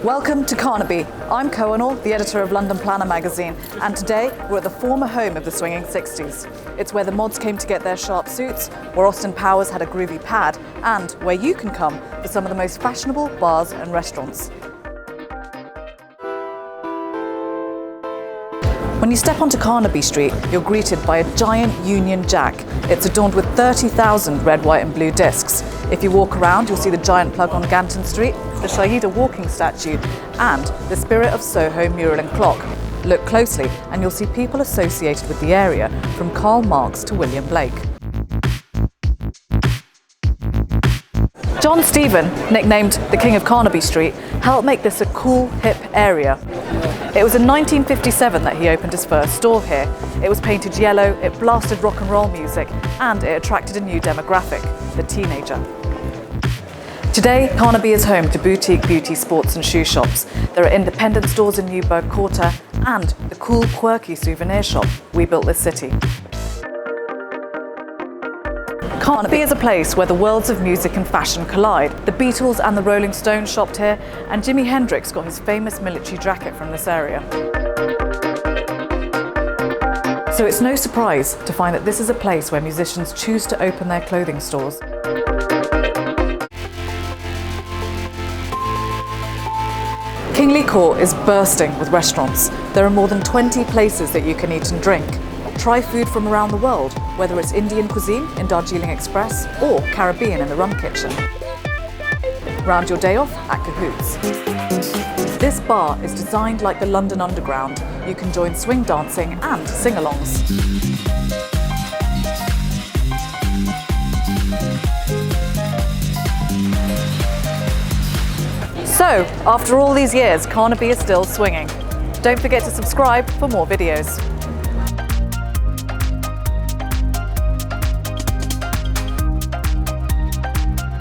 Welcome to Carnaby. I'm Kohinoor, the editor of London Planner magazine, and today we're at the former home of the Swinging Sixties. It's where the mods came to get their sharp suits, where Austin Powers had a groovy pad, and where you can come for some of the most fashionable bars and restaurants. When you step onto Carnaby Street, you're greeted by a giant Union Jack. It's adorned with 30,000 red, white and blue discs. If you walk around, you'll see the giant plug on Ganton Street, the Shahida walking statue, and the Spirit of Soho mural and clock. Look closely and you'll see people associated with the area, from Karl Marx to William Blake. John Stephen, nicknamed the King of Carnaby Street, helped make this a cool, hip area. It was in 1957 that he opened his first store here. It was painted yellow, it blasted rock and roll music, and it attracted a new demographic, the teenager. Today, Carnaby is home to boutique beauty, sports and shoe shops. There are independent stores in Newburgh Quarter and the cool, quirky souvenir shop, We Built This City. Carnaby is a place where the worlds of music and fashion collide. The Beatles and the Rolling Stones shopped here, and Jimi Hendrix got his famous military jacket from this area. So it's no surprise to find that this is a place where musicians choose to open their clothing stores. Kingly Court is bursting with restaurants. There are more than 20 places that you can eat and drink. Try food from around the world, whether it's Indian cuisine in Darjeeling Express or Caribbean in the Rum Kitchen. Round your day off at Cahoots. This bar is designed like the London Underground. You can join swing dancing and sing-alongs. So, after all these years, Carnaby is still swinging. Don't forget to subscribe for more videos.